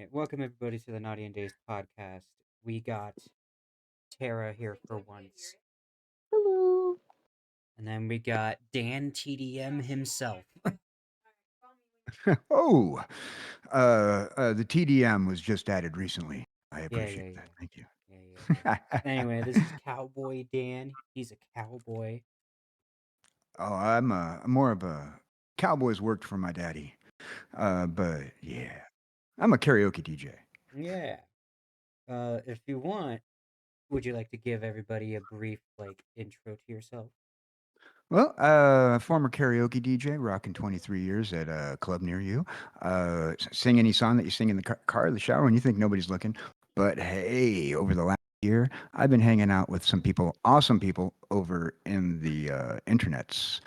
right, welcome everybody to the Naughty and Days podcast. We got Tara here for once, Hello. and then we got Dan TDM himself. Oh, the TDM was just added recently. I Yeah, yeah, appreciate that. yeah, Thank you. yeah, yeah, yeah. Anyway, this is Cowboy Dan. He's a cowboy. Oh, I'm more of a Cowboys worked for my daddy. But yeah, I'm a karaoke DJ. Yeah. If you want, would you like to give everybody a brief intro to yourself? Well, former karaoke DJ, rocking 23 years at a club near you. Sing any song that you sing in the car, the shower, when you think nobody's looking. But hey, over the last year, I've been hanging out with some people, awesome people, over in the internets,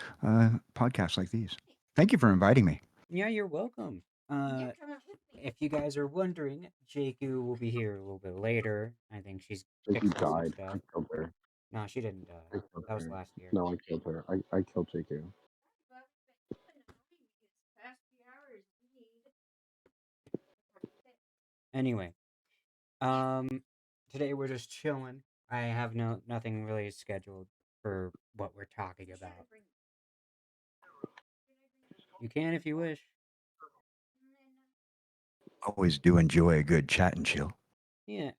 podcasts like these. Thank you for inviting me. Yeah, you're welcome. If you guys are wondering, Jakku will be here a little bit later. I think she's Jakey fixing some died. stuff. I killed her. No, she didn't die. I killed That was her. last year. No, I killed her. I killed Jakey. Anyway, today we're just chilling. I have nothing really scheduled for what we're talking about. You can if you wish. Always do enjoy a good chat and chill. Yeah.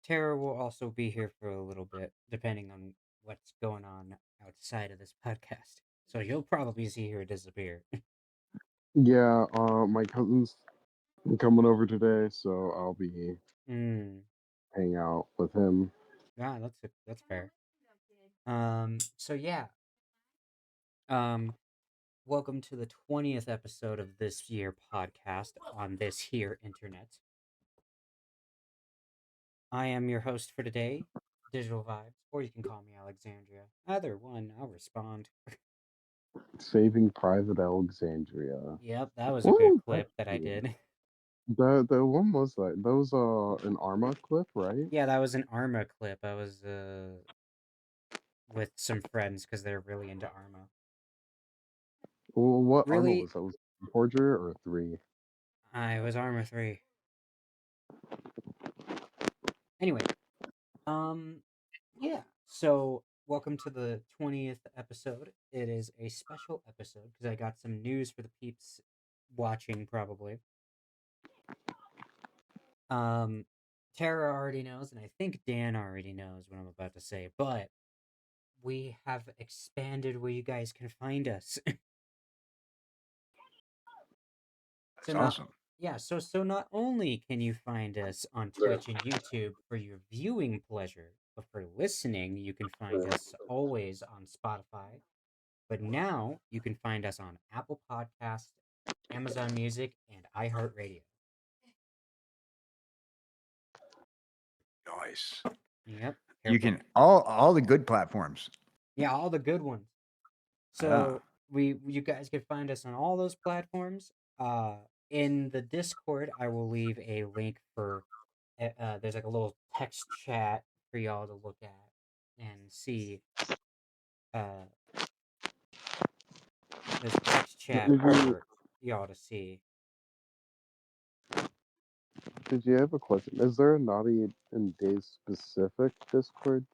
Tara will also be here for a little bit, depending on what's going on outside of this podcast. So you'll probably see her disappear. Yeah, my cousin's coming over today, so I'll be Hmm. hanging out with him. Yeah, that's fair. So yeah. Um, welcome to the 20th episode of this year podcast on this here internet. I am your host for today, Digital Vibes, or you can call me Alexandria. Either one, I'll respond. Saving Private Alexandria. Yep, that was a What good was that? clip that I Even? did. The one was that? That was an Arma clip, right? Yeah, that was an Arma clip. I was with some friends because they're really into Arma. Well, what Arma Really, was that? Was it Forger or 3? I was Arma 3. Anyway, um, yeah. So, welcome to the 20th episode. It is a special episode because I got some news for the peeps watching, probably. Um, Tara already knows, and I think Dan already knows what I'm about to say, but we have expanded where you guys can find us. So That's not awesome. yeah, so not only can you find us on Twitch and YouTube for your viewing pleasure, but for listening, you can find us always on Spotify. But now you can find us on Apple Podcast, Amazon Music, and iHeartRadio. Nice. Yep, You careful. can all the good platforms. Yeah, all the good ones. Yeah. So you guys can find us on all those platforms. Uh, in the Discord, I will leave a link for. There's like a little text chat for y'all to look at and see. Uh, there's a text chat Did you for y'all to see. did you have a question? Is there a Naughty and Day specific Discord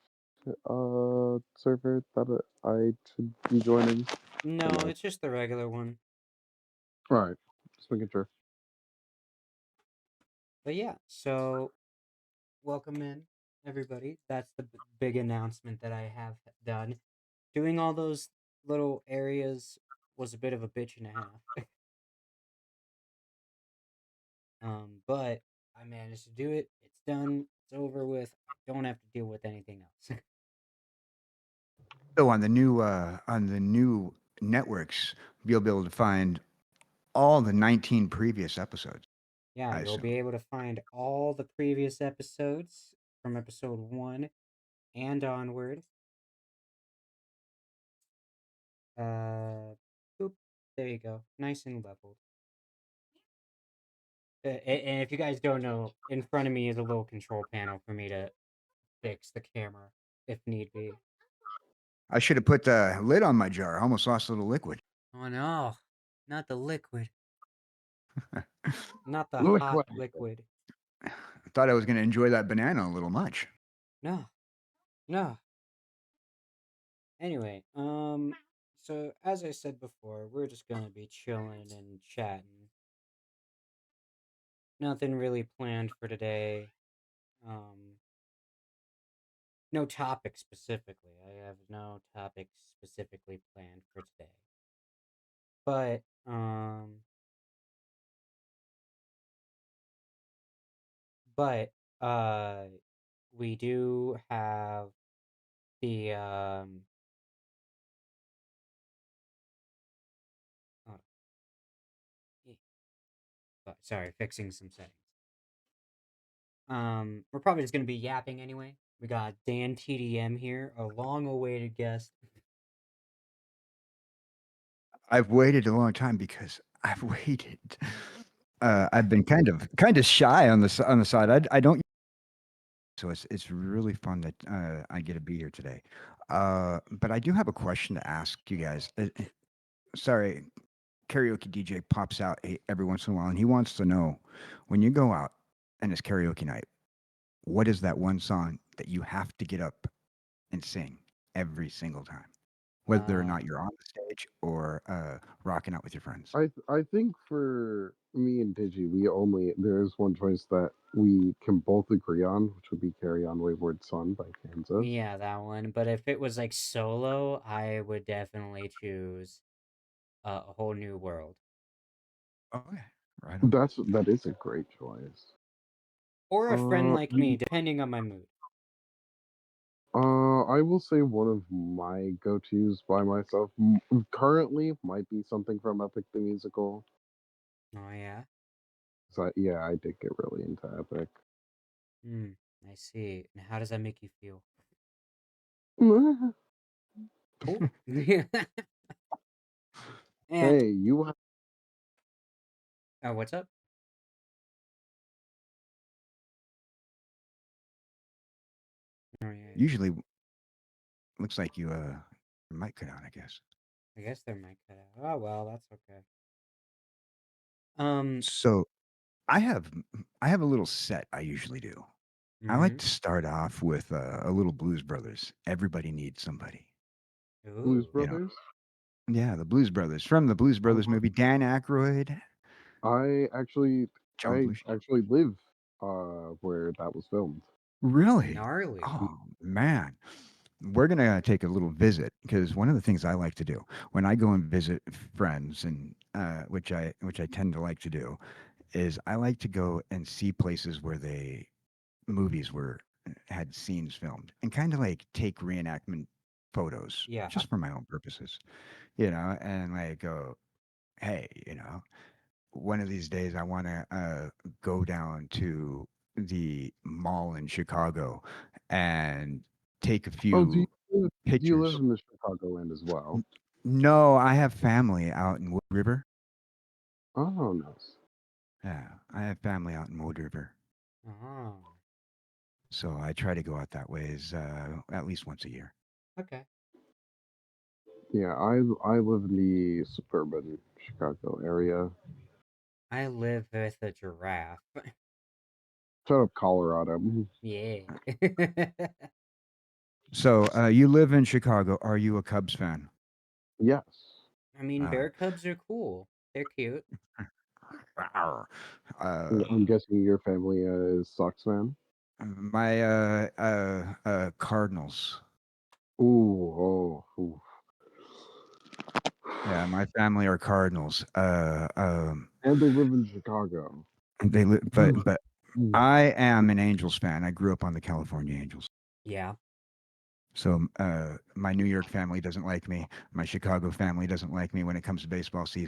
server that I should be joining? Or No, no? it's just the regular one. Right. Just making sure. But yeah, so welcome in everybody. That's the big announcement that I have done. Doing all those little areas was a bit of a bitch and a half. But I managed to do it. It's done. It's over with. I don't have to deal with anything else. So on the new networks, you'll be able to find all the 19 previous episodes, Yeah, I you'll be assume. able to find all the previous episodes from episode 1 and onward. Boop, there you go. Nice and leveled. And if you guys don't know, in front of me is a little control panel for me to fix the camera if need be. I should have put the lid on my jar. I almost lost a little liquid. Oh no, not the liquid. Not the hot Liquid. liquid. I thought I was going to enjoy that banana a little much. No, no. Anyway, so as I said before, we're just gonna be chilling and chatting. Nothing really planned for today. Um, no topic specifically. I have no topic specifically planned for today. But but uh we do have the hold on. Sorry, fixing some settings. We're probably just gonna be yapping anyway. We got Dan TDM here, a long-awaited guest. I've waited a long time because I've waited. I've been kind of shy on on the side. I don't. So it's really fun that I get to be here today. But I do have a question to ask you guys. Sorry, karaoke DJ pops out every once in a while, and he wants to know when you go out and it's karaoke night, what is that one song that you have to get up and sing every single time, whether or not Um, you're on the stage or rocking out with your friends? I think for me and Digi, there is one choice that we can both agree on, which would be "Carry On Wayward Son" by Kansas. yeah, that one. But if it was like solo, I would definitely choose a whole new world. Okay, right on. That is a great choice. Or a friend like me, You depending on my mood. I will say one of my go-tos by myself currently might be something from Epic the Musical. Oh yeah? So yeah, I did get really into Epic. Hmm. I see. And how does that make you feel? Cool. And Hey, what's up? Oh yeah, yeah. Usually, looks like your mic cut out, I guess. I guess there might cut out. Oh well, that's okay. Um. So I have I have a little set I usually do. I like Mm-hmm. to start off with a little Blues Brothers. Everybody needs somebody. Blues Ooh. You know, Brothers. yeah, the Blues Brothers from the Blues Brothers Uh, movie. Dan Aykroyd, I actually, John I Belushi. actually live where that was filmed. Really? Gnarly. Oh man, we're gonna take a little visit because one of the things I like to do when I go and visit friends, and which I tend to like to do, is I like to go and see places where they movies were had scenes filmed and kind of like take reenactment photos Yeah. just for my own purposes, and like go, hey, one of these days I want to go down to the mall in Chicago and take a Oh, few do you live pictures. in the Chicagoland as well? N- No, I have family out in Wood River. Oh, nice. Yeah, I have family out in Wood River. Oh. So I try to go out that ways at least once a year. Okay. Yeah, I live in the suburban Chicago area. I live with a giraffe. Shut up, Colorado. Yeah. So you live in Chicago. Are you a Cubs fan? Yes. I mean, Uh, bear cubs are cool. They're cute. rawr. uh, I'm guessing your family is Sox fan. my Cardinals. Ooh, ooh. Yeah, my family are Cardinals. And they live in Chicago. They live, but Mm. I am an Angels fan. I grew up on the California Angels. Yeah. So my New York family doesn't like me. My Chicago family doesn't like me when it comes to baseball season,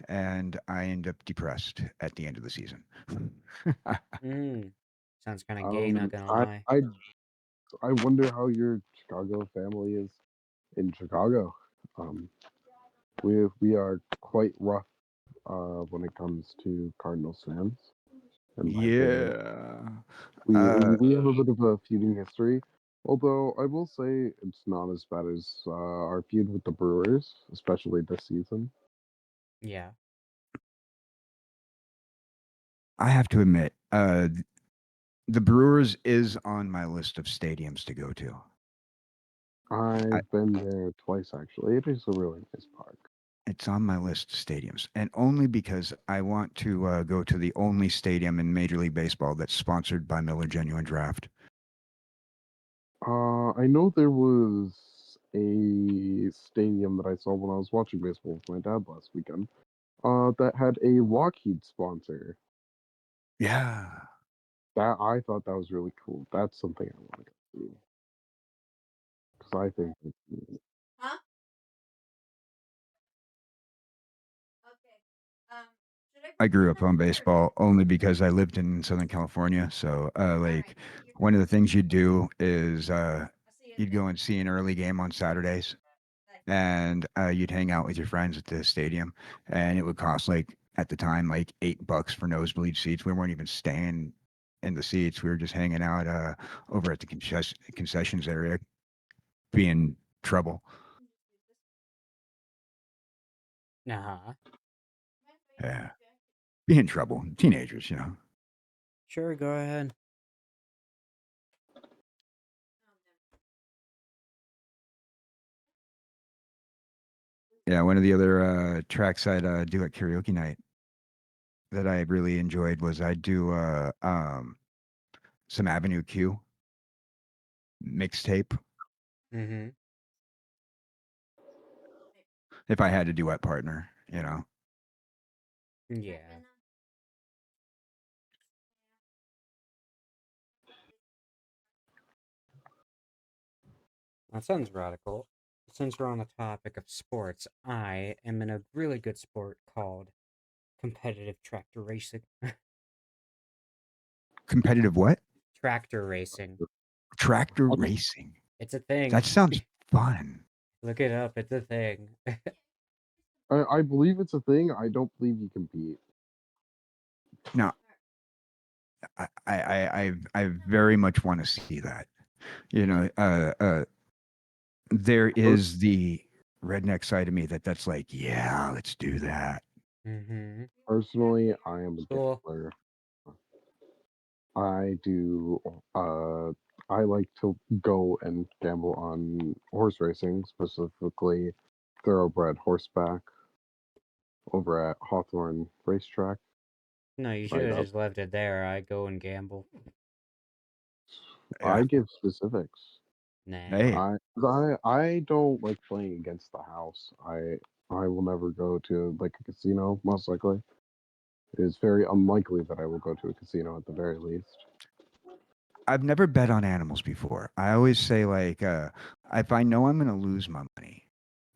and I end up depressed at the end of the season. Mm. Sounds kind of gay, not gonna I, lie. I, I wonder how your Chicago family is in Chicago. Um, we are quite rough when it comes to Cardinals fans, in my opinion. Yeah. Uh, We have a bit of a feuding history. Although I will say it's not as bad as our feud with the Brewers, especially this season. Yeah. I have to admit, The Brewers is on my list of stadiums to go to. I've been there twice actually. It is a really nice park. It's on my list of stadiums, and only because I want to go to the only stadium in Major League Baseball that's sponsored by Miller Genuine Draft. I know there was a stadium that I saw when I was watching baseball with my dad last weekend. That had a Lockheed sponsor. Yeah. That I thought that was really cool. That's something I want to go to because I think it's neat. Huh? Okay. Should I I put grew this up in on here or baseball only because I lived in Southern California. So, All right. like, You're one good. of the things you'd do is I'll see you in a you'd bit. go and see an early game on Saturdays, Bye. and you'd hang out with your friends at the stadium, and it would cost like at the time like $8 for nosebleed seats. We weren't even staying in the seats; we were just hanging out over at the concessions area, being trouble. Uh-huh. Yeah, being trouble, teenagers, you know. Sure, go ahead. Yeah, one of the other tracks I'd do at karaoke night that I really enjoyed was I'd do some Avenue Q mixtape Mm-hmm. if I had a duet partner, you know. Yeah. That sounds radical. Since we're on the topic of sports, I am in a really good sport called competitive tractor racing. Competitive what? Tractor racing. Tractor I think racing. It's a thing. That sounds fun. Look it up. It's a thing. I believe it's a thing. I don't believe you compete. Now, I very much want to see that. You know, there Pers- is the redneck side of me that's like, yeah, let's do that. Mm-hmm. Personally, I am a Cool. gambler. I do. I like to go and gamble on horse racing, specifically thoroughbred horseback over at Hawthorne Racetrack, No, you should right have up. just left it there. I go and gamble. Yeah. I give specifics. Nah. Hey, I don't like playing against the house. I will never go to like a casino. Most likely, it is very unlikely that I will go to a casino at the very least. I've never bet on animals before. I always say like, if I know I'm going to lose my money,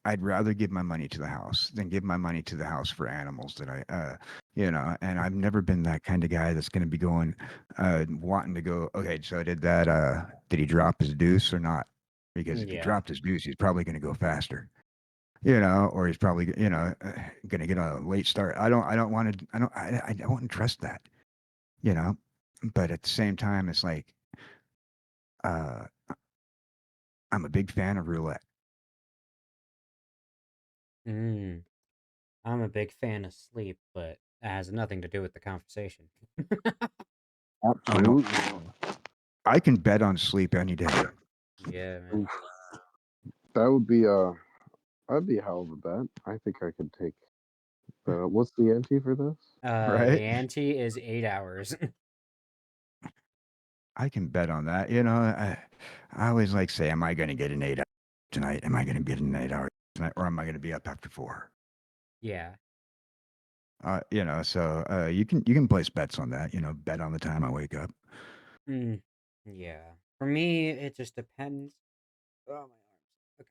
I'd rather give my money to the house than give my money to the house for animals that you know, and I've never been that kind of guy that's going to be going, wanting to go, okay, so did he drop his deuce or not? Because if he Yeah. dropped his deuce, he's probably going to go faster, you know, or he's probably, you know, going to get a late start. I don't want to, I don't want to trust that, you know, but at the same time, it's like, uh, I'm a big fan of roulette. Mm. I'm a big fan of sleep, but that has nothing to do with the conversation. Oh no, Absolutely. I can bet on sleep any day. Yeah, man. That would be that'd be a hell of a bet. I think I could take the what's the ante for this? The Right? ante is 8 hours. I can bet on that. You know, I always like say, am I going to get an 8 hour tonight? Am I going to get an 8 hour tonight? Or am I going to be up after 4? Yeah. You know, so you can place bets on that. You know, bet on the time I wake up. Mm. Yeah. For me, it just depends. Oh, my arms. Okay.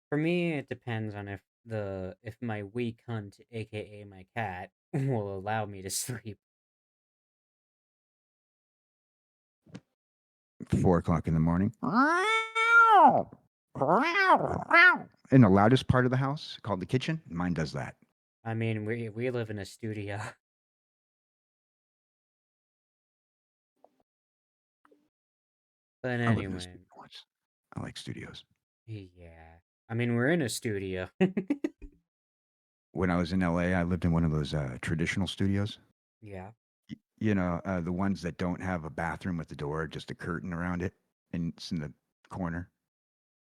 For me, it depends on if my weak hunt, aka my cat, will allow me to sleep. 4 o'clock in the morning. In the loudest part of the house, called the kitchen, mine does that. I mean, we live in a studio. But I live in a anyway, studio once. I like studios. yeah. I mean, we're in a studio. When I was in LA, I lived in one of those traditional studios. Yeah. the ones that don't have a bathroom with the door, just a curtain around it, and it's in the corner.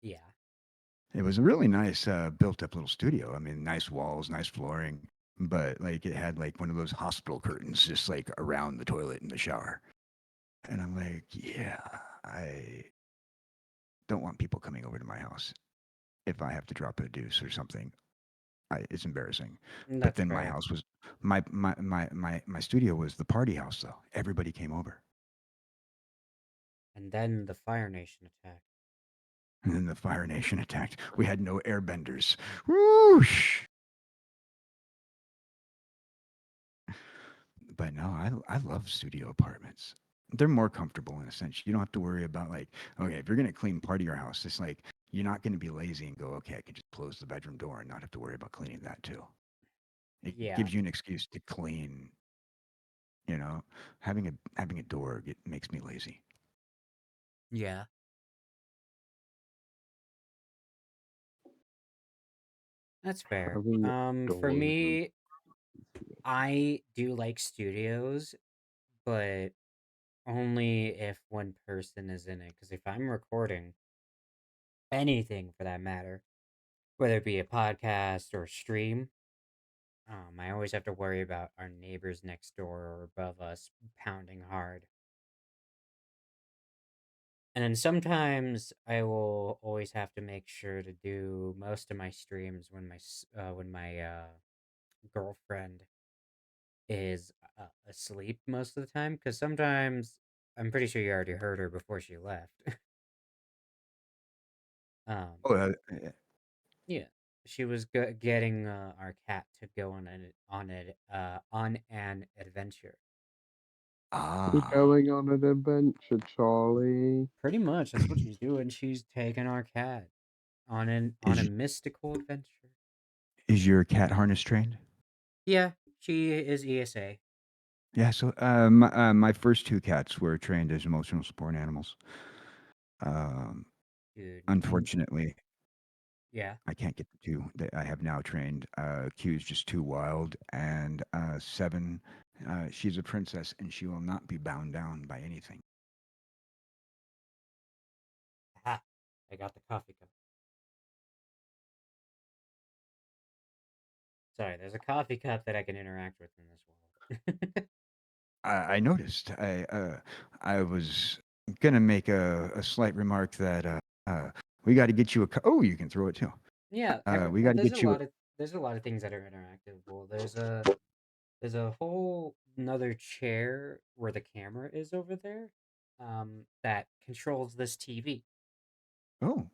Yeah. It was a really nice, built up little studio. I mean, nice walls, nice flooring, but like it had like one of those hospital curtains just like around the toilet and the shower. And I'm like, yeah, I don't want people coming over to my house if I have to drop a deuce or something. It's embarrassing. But That's then my fair. house was my studio was the party house though. Everybody came over. And then the Fire Nation attacked. And then the Fire Nation attacked. We had no airbenders. Whoosh! But no, I love studio apartments. They're more comfortable in a sense. You don't have to worry about like, okay, if you're gonna clean part of your house, it's like you're not gonna be lazy and go, okay, I can just close the bedroom door and not have to worry about cleaning that too. It Yeah. gives you an excuse to clean. You know, having a door makes me lazy. Yeah. That's fair. Having For doors. me, I do like studios, but only if one person is in it. Because if I'm recording anything for that matter, whether it be a podcast or stream, I always have to worry about our neighbors next door or above us pounding hard. And then sometimes I will always have to make sure to do most of my streams when my girlfriend is asleep most of the time. Because sometimes I'm pretty sure you already heard her before she left. um, Oh, yeah, she was getting our cat to go on an adventure. We're ah, going on an adventure, Charlie. Pretty much, that's what she's doing. She's taking our cat on a is mystical adventure. is your cat harness trained? Yeah, she is ESA. Yeah. So, my first two cats were trained as emotional support animals. Um, Dude, unfortunately, yeah. I can't get the two that I have now trained. Q is just too wild, and Seven, she's a princess, and she will not be bound down by anything. Ha! I got the coffee cup. Sorry, there's a coffee cup that I can interact with in this world. I noticed. I was gonna make a slight remark that we got to get you a. Oh, you can throw it too. Yeah, We got to there's a get you. lot of things that are interactive. Well, there's a whole another chair where the camera is over there, that controls this TV. Oh,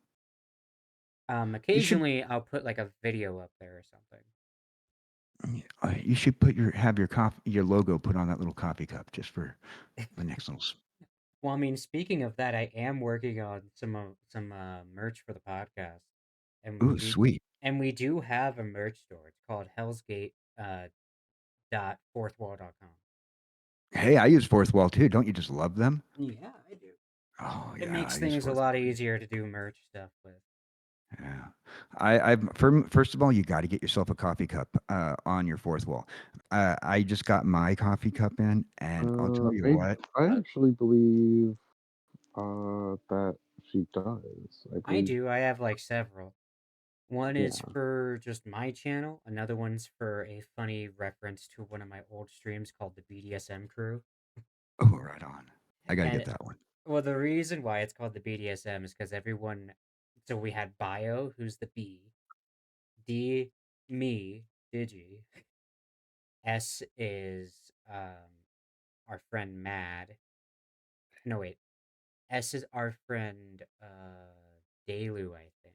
you should. Occasionally I'll put like a video up there or something. You should put your logo put on that little coffee cup just for the next little. Well, I mean, speaking of that, I am working on some merch for the podcast, and Ooh, sweet. we do have a merch store. It's called Hellsgate dot fourthwall.com. Hey, I use Fourth Wall too. Don't you just love them? Yeah, I do. Oh It yeah, I makes use things a Fourth lot Wall. easier to do merch stuff with. Yeah, first of all, you got to get yourself a coffee cup on your Fourth Wall. I just got my coffee cup in, and I'll tell you I what. I actually believe that she does. I I believe, do. I have like several. One is yeah. for just my channel. Another one's for a funny reference to one of my old streams called the BDSM Crew. Oh, right on. I got to get And that one. well, the reason why it's called the BDSM is because everyone. So we had Bio, who's the B, D, me, Digi. S is our friend Mad. No wait, S is our friend Delu, I think.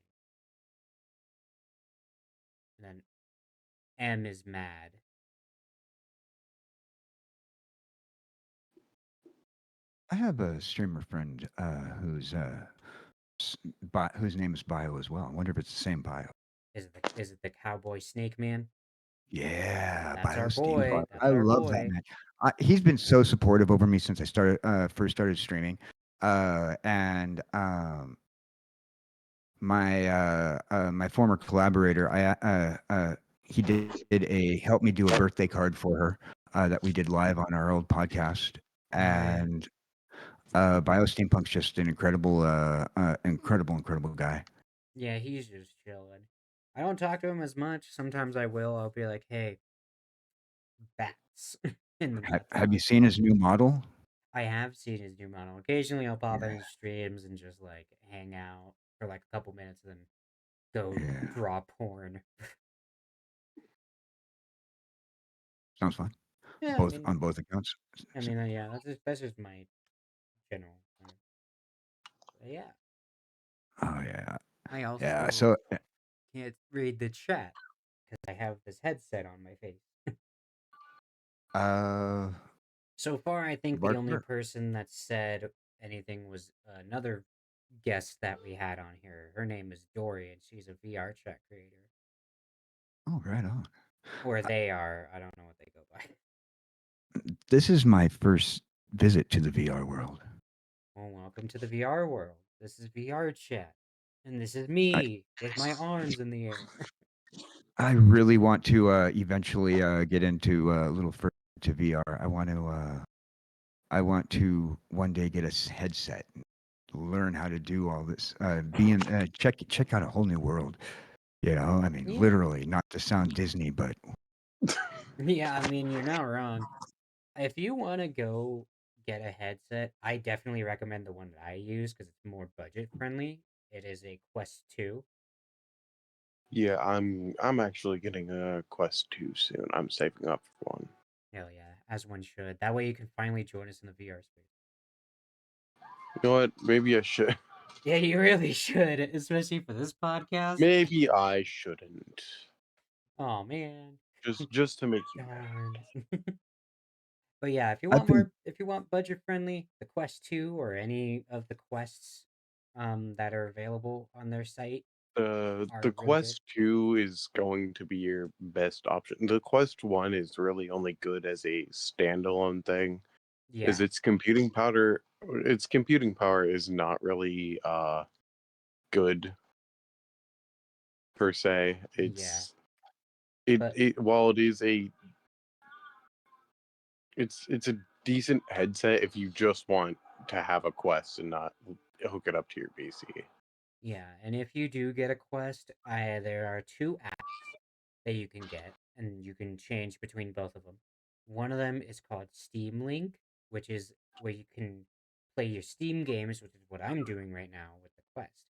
And then M is Mad. I have a streamer friend whose name is Bio as well. I wonder if it's the same Bio. Is it the Cowboy Snake Man? Yeah, That's our Bio Steve. boy. I That's our love that boy. man. He's been so supportive over me since I first started streaming. And my former collaborator, he did help me do a birthday card for her. that we did live on our old podcast, Oh yeah. and BioSteampunk's just an incredible guy. Yeah, he's just chilling. I don't talk to him as much. Sometimes I will. I'll be like, "Hey, bats," and then that's Have it. you seen his new model? I have seen his new model. Occasionally, I'll pop in Yeah, his streams and just like hang out for like a couple minutes, and then go yeah, draw porn. sounds fun. Yeah, Both on both accounts. yeah, that's just my general thing. But yeah, Oh yeah, I yeah. also So, can't read the chat because I have this headset on my face. uh, So far, I think the only Barker. person that said anything was another guest that we had on here. Her name is Dory, and she's a VR chat creator. Oh, right on. Or they are. I don't know what they go by. This is my first visit to the VR world. Well, welcome to the VR world. This is VR chat. And this is I me with my arms in the air. I really want to eventually get into a little further to VR. I want to one day get a headset, and learn how to do all this. Check out a whole new world. You know, I mean, Yeah. literally, not to sound Disney, but Yeah, I mean, you're not wrong. If you want to go get a headset, I definitely recommend the one that I use because it's more budget friendly. It is a Quest 2. Yeah, I'm actually getting a Quest 2 soon. I'm saving up for one. Hell yeah, as one should. That way you can finally join us in the VR space. You know what? Maybe I should. Yeah, you really should, especially for this podcast. Maybe I shouldn't. Oh man, Just to make you mad. darn. But yeah, I've been if you want budget friendly, the Quest 2 or any of the quests that are available on their site The are really good. Quest 2 is going to be your best option. The Quest 1 is really only good as a standalone thing. Yeah, Is its computing power is not really good per se. yeah. But While it is it's a decent headset if you just want to have a Quest and not hook it up to your PC. yeah, and if you do get a Quest, there are two apps that you can get, and you can change between both of them. One of them is called Steam Link, which is where you can play your Steam games, which is what I'm doing right now with the Quest.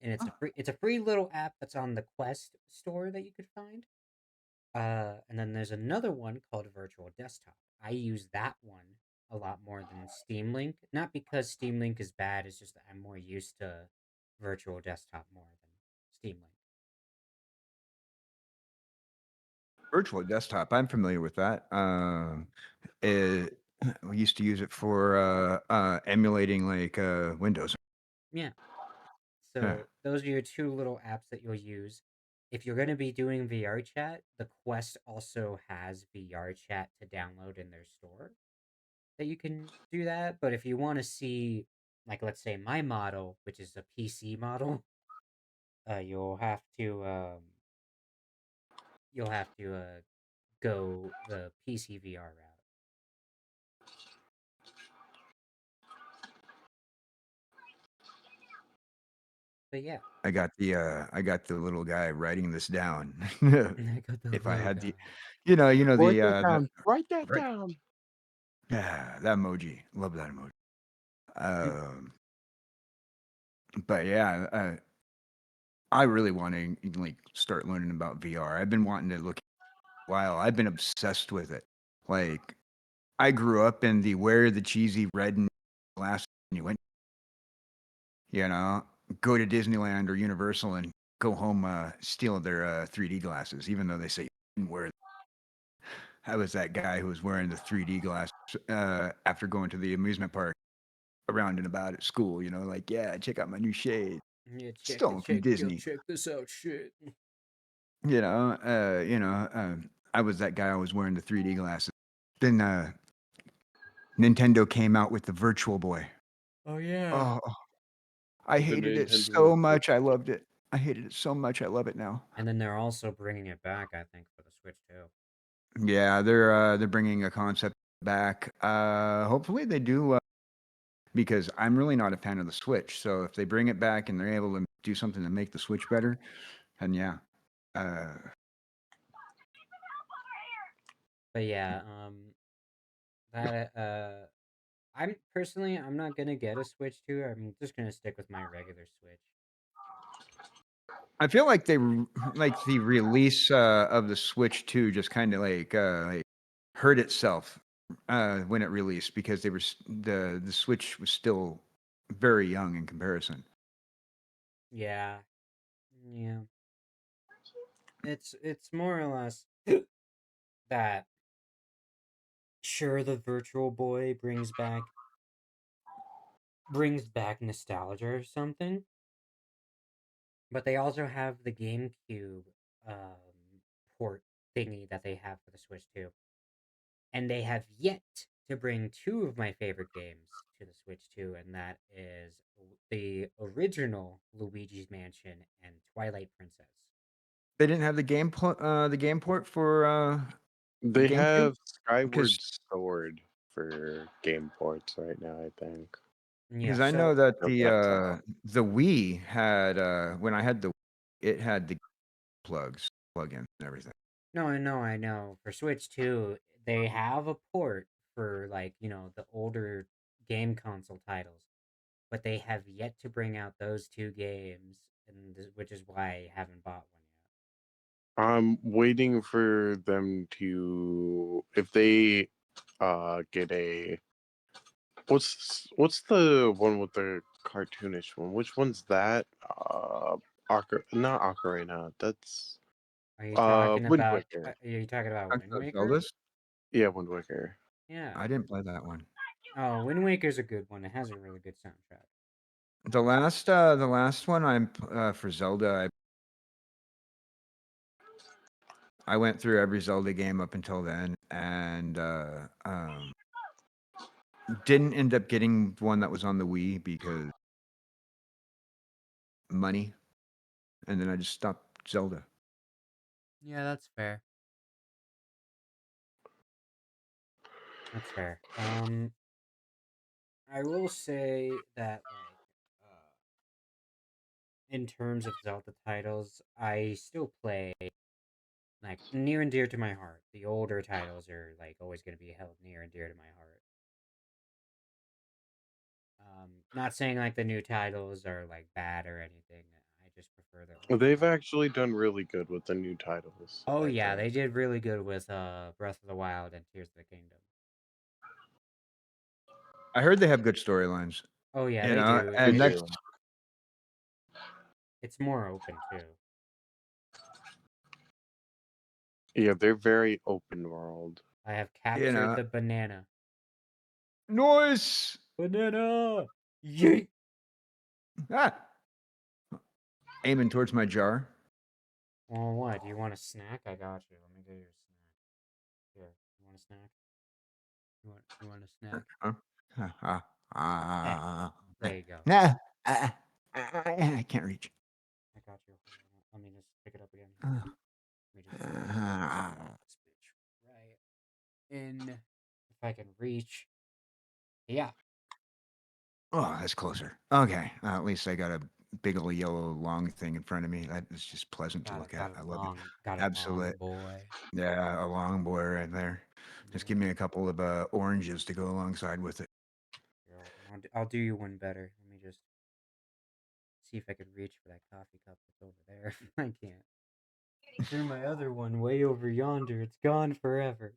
And it's a free little app that's on the Quest store that you could find. And then there's another one called Virtual Desktop. I use that one a lot more than Steam Link. Not because Steam Link is bad, it's just that I'm more used to Virtual Desktop more than Steam Link. virtual desktop. I'm familiar with that. It, we used to use it for emulating like Windows. Yeah. Yeah. So those are your two little apps that you'll use. If you're going to be doing VR chat, the Quest also has VR chat to download in their store that you can do that. But if you want to see, like, let's say my model, which is a PC model, you'll have to go the PC VR route. But yeah, I got the little guy writing this down. I got the If I little had the, guy. Write that the down. Write that right, down. yeah, that emoji. Love that emoji. But yeah, I really want to like start learning about VR. I've been wanting to look a while. I've been obsessed with it. Like I grew up in the wear the cheesy red and glasses when you went, you know, go to Disneyland or Universal and go home steal their 3D glasses, even though they say you didn't wear. I was that guy who was wearing the 3D glasses after going to the amusement park around and about at school. You know, like yeah, check out my new shade, Yeah, stolen from Disney. check this out, shit. I was that guy. I was wearing the 3D glasses. Then Nintendo came out with the Virtual Boy. Oh yeah. Oh, I The hated it Nintendo so much. I loved it. I hated it so much. I love it now. And then they're also bringing it back, I think, for the Switch too. Yeah, they're bringing a concept back. Hopefully they do, because I'm really not a fan of the Switch. So if they bring it back and they're able to do something to make the Switch better, then yeah. Uh, But yeah, that I'm not gonna get a Switch 2. I'm just gonna stick with my regular Switch. I feel like like the release of the Switch 2 just kind of like hurt itself when it released because the Switch was still very young in comparison. Yeah, yeah. It's more or less that. Sure, the Virtual Boy brings back nostalgia or something, but they also have the GameCube port thingy that they have for the Switch too. And they have yet to bring two of my favorite games to the Switch 2, and that is the original Luigi's Mansion and Twilight Princess. They didn't have the game port for the They GameCube have Skyward because Sword for game ports right now, I think. Yeah, I know so that Hope that's out. the Wii had when I had it had the plug-in and everything. no, I know. For Switch 2, they have a port for like, the older game console titles, but they have yet to bring out those two games, which is why I haven't bought one yet. I'm waiting for them to if they get a what's the one with the cartoonish one? Which one's that? Not Ocarina. That's Are you talking Wind about Waker. Wind Waker? Zelda's? Yeah, Wind Waker. Yeah. I didn't play that one. Oh, Wind Waker's a good one. It has a really good soundtrack. The last one for Zelda, I went through every Zelda game up until then, and didn't end up getting one that was on the Wii because money, and then I just stopped Zelda. Yeah, that's fair. That's fair. I will say that in terms of Zelda titles, I still play like near and dear to my heart. The older titles are like always going to be held near and dear to my heart. Not saying like the new titles are like bad or anything. I just prefer the older They've titles. actually done really good with the new titles, Oh I yeah, think. they did really good with Breath of the Wild and Tears of the Kingdom. I heard they have good storylines, Oh yeah, you they know, do. They and do. It's more open too. Yeah, they're very open world. I have you captured know, the banana. noise. Banana! Yeet! Ah, aiming towards my jar. Well, what? Do you want a snack? I got you. Let me get you a snack. Here, you want a snack? You want a snack? Ah, There you go. nah, I can't reach. I got you. Let me just pick it up again. Uh, Let me just put this bitch right in. If I can reach. Yeah. Oh, that's closer. Okay, at least I got a big old yellow long thing in front of me. That is just pleasant to look at. I love it. Got it long, Absolute. boy. Yeah, a long boy right there. Just Yeah. give me a couple of oranges to go alongside with it. Here, I'll do you one better. Let me just see if I could reach for that coffee cup that's over there. I can't. Threw my other one way over yonder. It's gone forever.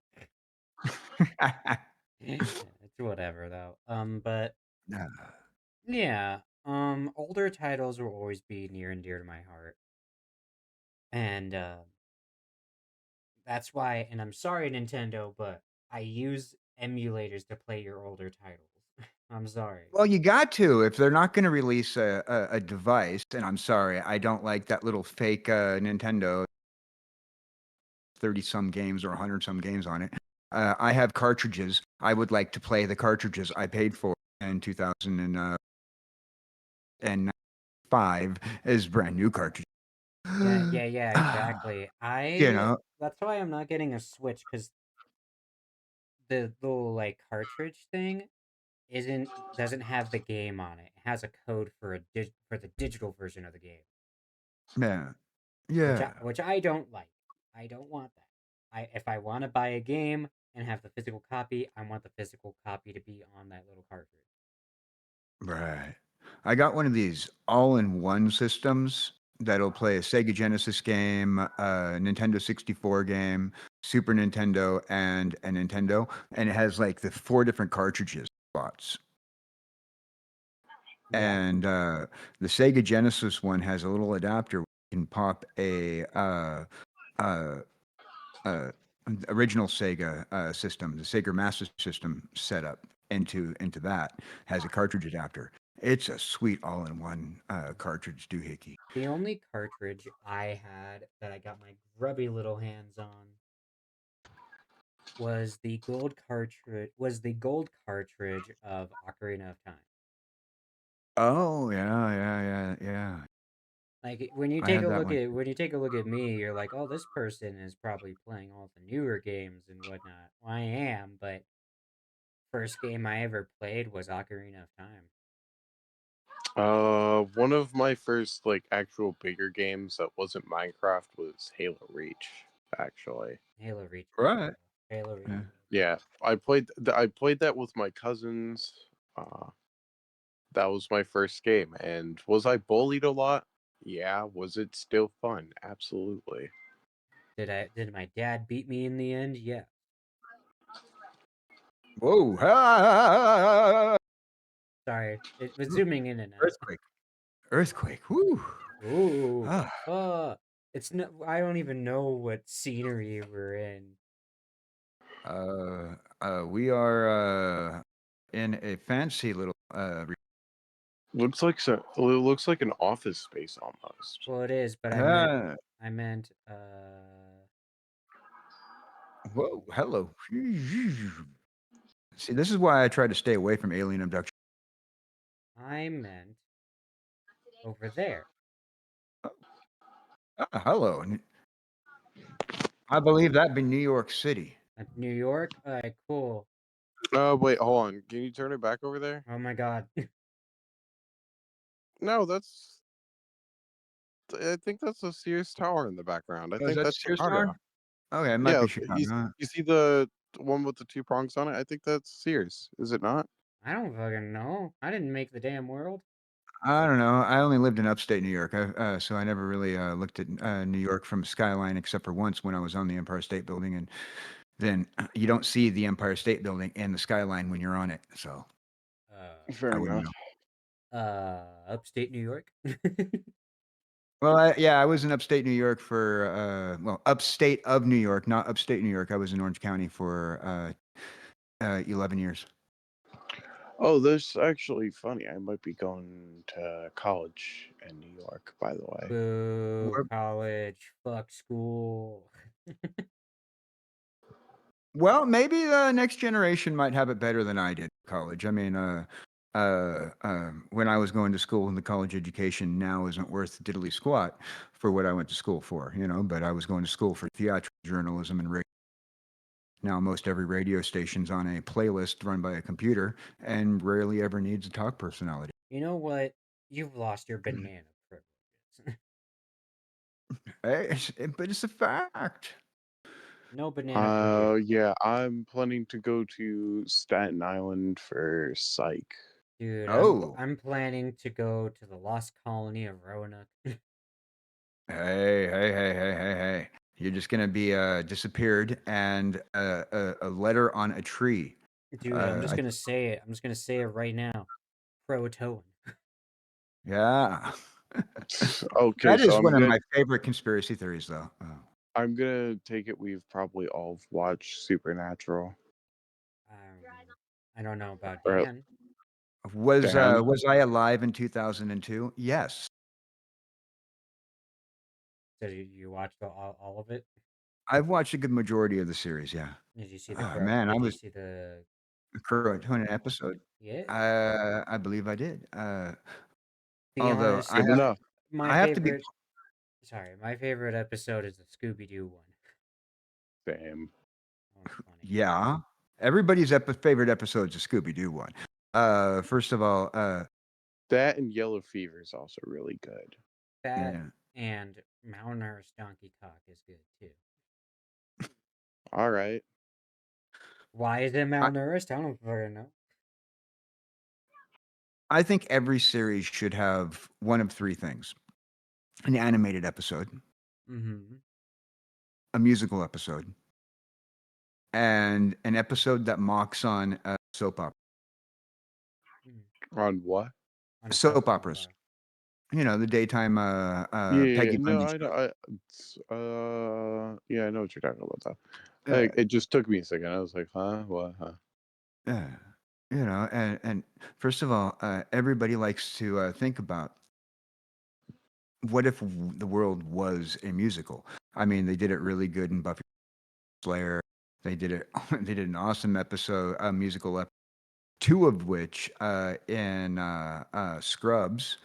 It's whatever though. But Uh, yeah. Older titles will always be near and dear to my heart. And that's why, and I'm sorry, Nintendo, but I use emulators to play your older titles. I'm sorry. well, you got to if they're not going to release a device. And I'm sorry, I don't like that little fake Nintendo 30 some games or 100 some games on it. I have cartridges. I would like to play the cartridges I paid for in 2005 as brand new cartridges. Yeah, exactly. You know, That's why I'm not getting a Switch, because the little like cartridge thing doesn't have the game on it. It has a code for for the digital version of the game, yeah, yeah, which I don't like. I don't want that. If I want to buy a game and have the physical copy, I want the physical copy to be on that little cartridge. right. I got one of these all-in-one systems that'll play a Sega Genesis game, a Nintendo 64 game, Super Nintendo, and a Nintendo, and it has like the 4 different cartridges slots. Yeah. And the Sega Genesis one has a little adapter where you can pop a uh, uh, original Sega system, the Sega Master System setup into that has a cartridge adapter. It's a sweet all-in-one cartridge doohickey. The only cartridge I had that I got my grubby little hands on was the gold cartridge of Ocarina of Time. Oh yeah. Like I had that one. when you take a look at me, you're like, oh, this person is probably playing all the newer games and whatnot. Well, I am, but first game I ever played was Ocarina of Time. One of my first like actual bigger games that wasn't Minecraft was Halo Reach, actually. Halo Reach. Right. Halo Reach. Yeah. Yeah, I played that with my cousins. That was my first game, and was I bullied a lot? Yeah. Was it still fun? Absolutely. Did my dad beat me in the end? Yeah. Whoa! Ah! Sorry, it was zooming in and out. Earthquake. Whoo! Ooh. Ah. It's no. I don't even know what scenery we're in. We are in a fancy little It looks like an office space almost. Well, it is, but ah, I meant, whoa, hello. See, this is why I try to stay away from alien abduction. I meant over there. Hello. I believe that'd be New York City. New York? Alright, cool. Oh wait, hold on. Can you turn it back over there? Oh my god. No, that's. I think that's a Sears Tower in the background. I Oh, is think that that's Sears Chicago. Tower? Okay, it might Yeah, be Chicago. you see the one with the two prongs on it? I think that's Sears. Is it not? I don't fucking know. I didn't make the damn world. I don't know. I only lived in upstate New York, so I never really looked at New York from skyline except for once when I was on the Empire State Building, and then you don't see the Empire State Building and the skyline when you're on it, so Fair I wouldn't enough. know. Upstate New York? Well, I was in upstate New York for upstate of New York, not upstate New York. I was in Orange County for 11 years. Oh, that's actually funny. I might be going to college in New York, by the way. Boo, Where- college, fuck school. Well, maybe the next generation might have it better than I did. College. I mean, when I was going to school, and the college education now isn't worth diddly squat for what I went to school for, you know. But I was going to school for theatrical journalism and radio. Now, most every radio station's on a playlist run by a computer and rarely ever needs a talk personality. You know what? You've lost your banana privileges. But it's a fact. No banana for you. Yeah, I'm planning to go to Staten Island for psych. Dude, Oh, I'm planning to go to the lost colony of Roanoke. hey. You're just gonna be disappeared and a letter on a tree. Dude, I'm just I, gonna say it. I'm just gonna say it right now. Croatoan. yeah. Okay, That so is one of my favorite conspiracy theories, though. Oh. I'm gonna take it we've probably all watched Supernatural. I don't know about Or Dan. Was Dan. I alive in 2002? Yes. So you watched all of it? I've watched a good majority of the series. Yeah. Did you see the Oh man, I Did you was see the? current on an episode. Yeah. I believe I did. Be Although honest, Good enough. my I have to be favorite. Sorry, my favorite episode is the Scooby Doo one. Same. That one's funny. Yeah. Everybody's favorite episode's a Scooby Doo one. First of all, That and Yellow Fever is also really good. That yeah. and malnourished Donkey Cock is good too. All right. Why is it malnourished? I don't fucking know. I think every series should have one of three things: an animated episode, Mm-hmm. a musical episode, and an episode that mocks on soap opera. On what? On Soap operas. You know, the daytime Peggy No, Bundy I show. yeah, I know what you're talking about. Though. Yeah. It just took me a second. I was like, huh, what, huh? Yeah. You know, and first of all, everybody likes to think about what if the world was a musical. I mean, they did it really good in Buffy Slayer. They did it. They did an awesome episode, a musical episode, two of which in Scrubs,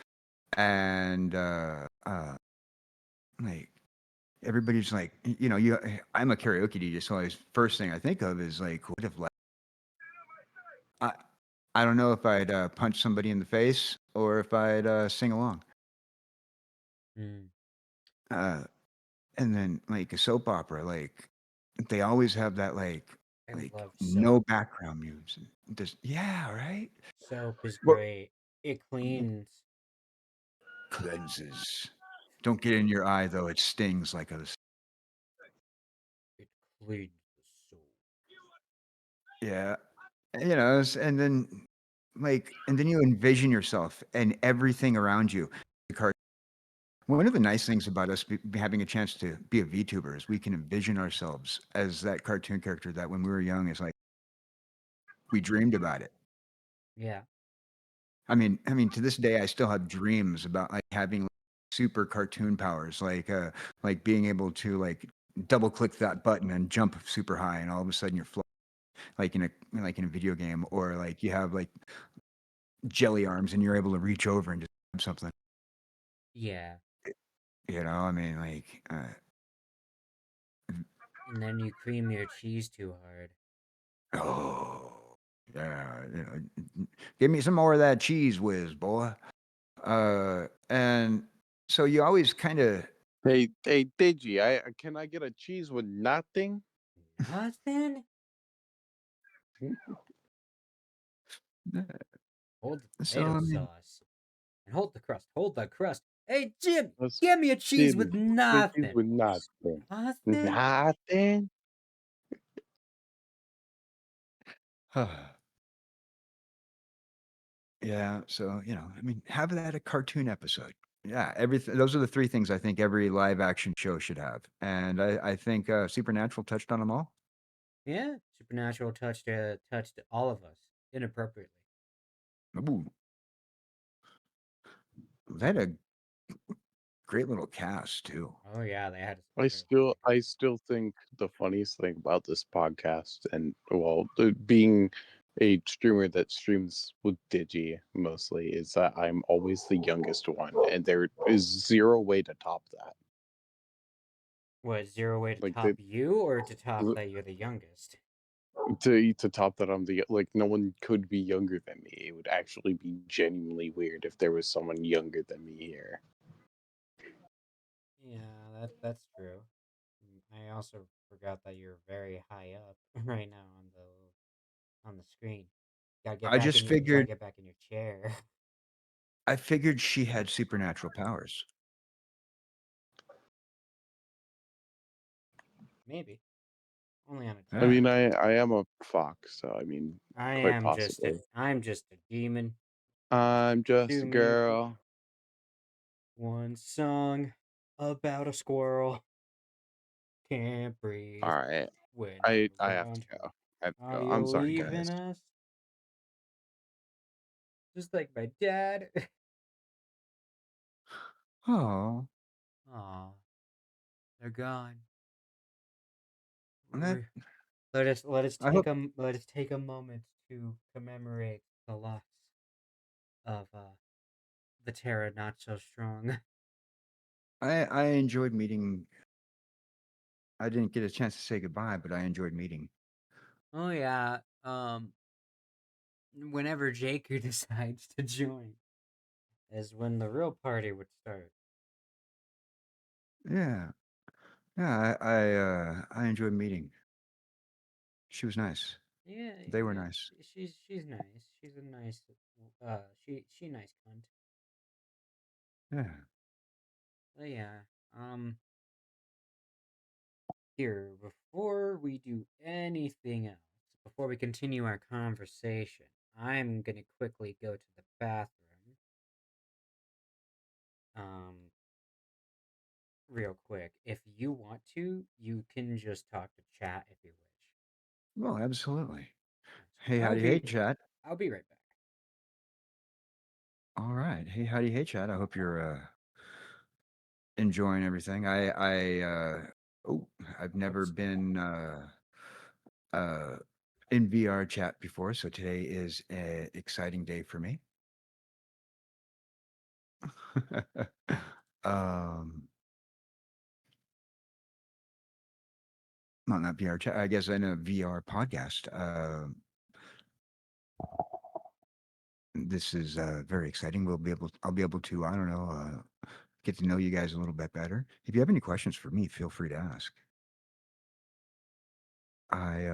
and like everybody's like, you know, I'm a karaoke DJ, so always first thing I think of is like, what if like I I don't know if I'd punch somebody in the face or if I'd sing along. Mm. Uh, and then like a soap opera, like they always have that like I love no soap. background music. Just yeah, right. Soap is Well, great. It cleans. cleanses. Don't get in your eye though; it stings like a. It cleans the soul. Yeah, you know, and then and then you envision yourself and everything around you. The car. One of the nice things about us having a chance to be a VTuber is we can envision ourselves as that cartoon character that when we were young is like we dreamed about it. Yeah. I mean, to this day, I still have dreams about like having like, super cartoon powers, like being able to like double click that button and jump super high, and all of a sudden you're flying, like in a video game, or like you have like jelly arms and you're able to reach over and just grab something. Yeah. You know, I mean, And then you cream your cheese too hard. oh yeah, you know, give me some more of that cheese whiz, boy. And so you always kind of Hey, Digi, can I get a cheese with nothing? Nothing? Hold the so tomato I mean, sauce. And hold the crust. Hold the crust. Hey, Jim, Let's give me a cheese give with me cheese nothing. with nothing. Nothing? Nothing? yeah. So you know, I mean, have that a cartoon episode. Yeah, everything. Those are the three things I think every live action show should have, and I think Supernatural touched on them all. Yeah. Supernatural touched all of us inappropriately. Ooh, they had a great little cast too. Oh yeah, they had I some great still think the funniest thing about this podcast, and well, being a streamer that streams with Digi mostly, is that I'm always the youngest one, and there is zero way to top that. What, zero way to Like top you or to top the that you're the youngest? to top that I'm the like no one could be younger than me. It would actually be genuinely weird if there was someone younger than me here. Yeah, that's true. I also forgot that you're very high up right now on the screen. I just Gotta figured get back in your chair. I figured she had supernatural powers. Maybe. Only on a I Yeah. mean, teeny bit. I am a fox, so I mean, quite possibly. I'm just a demon. I'm just Do a me girl. one song about a squirrel. Can't breathe All right, when I you're have around to me. go. I have to Are go. you I'm sorry, leaving guys. us? Just like my dad. Oh, Aw, they're gone. that Let us take a moment to commemorate the loss of the Terra Not So Strong. I enjoyed meeting. I didn't get a chance to say goodbye, but I enjoyed meeting. Oh yeah. Whenever Jaku decides to join is when the real party would start. Yeah, yeah. I enjoyed meeting. She was nice. Yeah, They were yeah. nice. She's nice. She's a nice she nice cunt. Yeah. But yeah. Here, before we do anything else, before we continue our conversation, I'm gonna quickly go to the bathroom. Real quick. If you want to, you can just talk to chat if you wish. Well, absolutely. Yes. Hey, howdy, hey, chat. I'll be right back. All right. Hey, howdy, hey, chat. I hope you're enjoying everything. Oh, I've never Oops. been in VR chat before, so today is an exciting day for me. um, not VR chat. I guess in a VR podcast. This is very exciting. I'll be able to, I don't know, get to know you guys a little bit better. If you have any questions for me, feel free to ask. I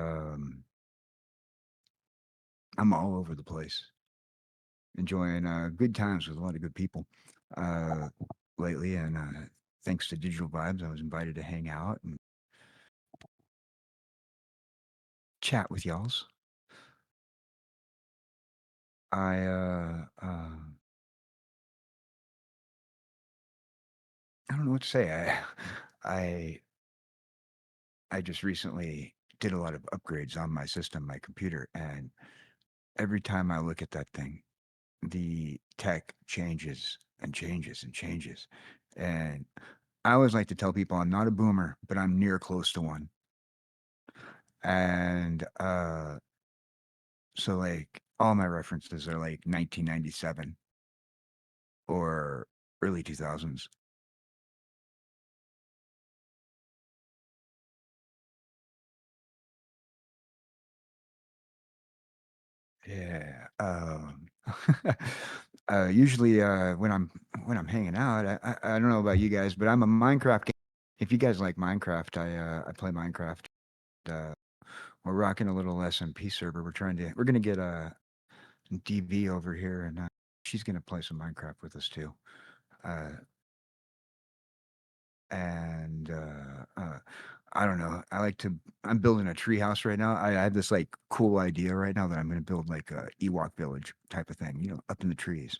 I'm all over the place, enjoying good times with a lot of good people uh, lately, and thanks to Digital Vibes, I was invited to hang out and chat with y'all's. I I don't know what to say. I I just recently did a lot of upgrades on my system, my computer, and every time I look at that thing, the tech changes and changes and changes. And I always like to tell people I'm not a boomer, but I'm near close to one. And so like all my references are like 1997 or early 2000s. Yeah. Usually when I'm hanging out, I don't know about you guys, but I'm a Minecraft game. If you guys like Minecraft, I play Minecraft. Uh, we're rocking a little SMP server. We're gonna get a DV over here, and she's gonna play some Minecraft with us too. Uh, and I don't know. I'm building a tree house right now. I have this like cool idea right now that I'm going to build like a Ewok village type of thing, up in the trees.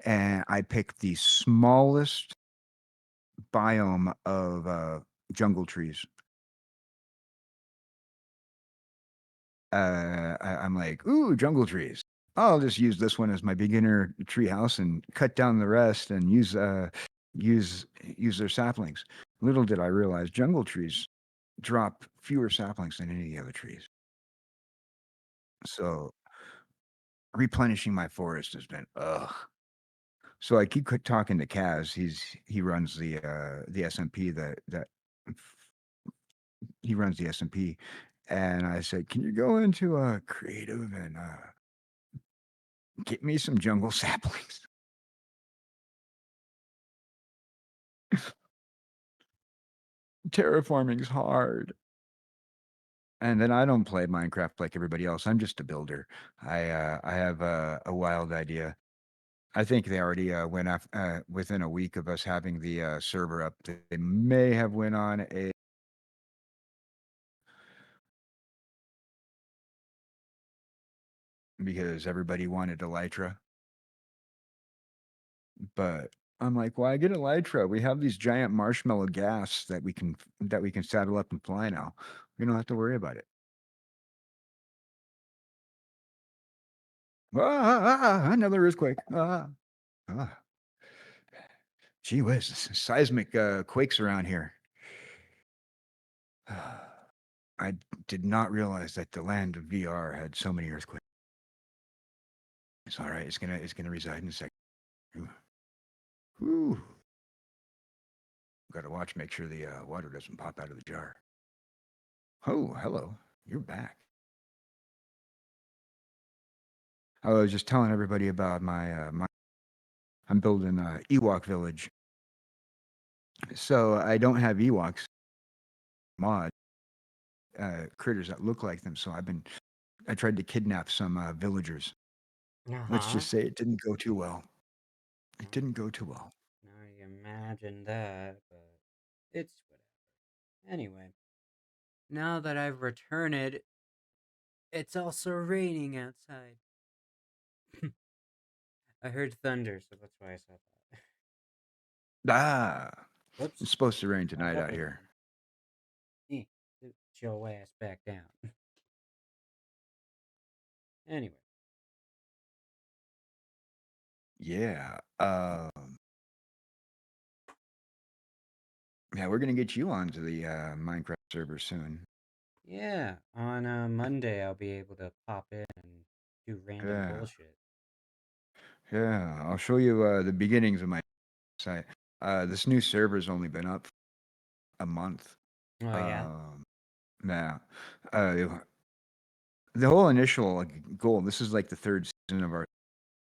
And I picked the smallest biome of jungle trees. I'm like, ooh, jungle trees. I'll just use this one as my beginner tree house and cut down the rest and use use their saplings. Little did I realize, jungle trees drop fewer saplings than any of the other trees. So replenishing my forest has been ugh. So I keep talking to Kaz. He runs the SMP that he runs the SMP, and I said, "Can you go into creative and get me some jungle saplings?" Terraforming's hard. And then I don't play Minecraft like everybody else. I'm just a builder. I have a wild idea. I think they already went off within a week of us having the server up. They may have went on a because everybody wanted Elytra, but I'm like, why get Elytra? We have these giant marshmallow gas that we can saddle up and fly now. We don't have to worry about it. Another earthquake. Ah. Gee whiz, seismic quakes around here. I did not realize that the land of VR had so many earthquakes. It's all right. It's gonna reside in a second. Ooh. Ooh. Got to watch, make sure the water doesn't pop out of the jar. Oh, hello. You're back. I was just telling everybody about my. I'm building a Ewok village. So I don't have Ewoks mod critters that look like them. So I tried to kidnap some villagers. Let's Uh-huh. just say it didn't go too well. It didn't go too well. I imagine that, but it's whatever. Anyway, now that I've returned, it's also raining outside. I heard thunder, so that's why I said that. Ah, Whoops. it's supposed to rain Back tonight up out here. again. Sit your ass back down. Anyway, Yeah. Yeah, we're gonna get you onto the Minecraft server soon. yeah, on Monday I'll be able to pop in and do random Yeah, bullshit. yeah. I'll show you the beginnings of my site. This new server's only been up a month. Oh, yeah? Um, yeah. Uh, the whole initial goal. This is like the third season of our.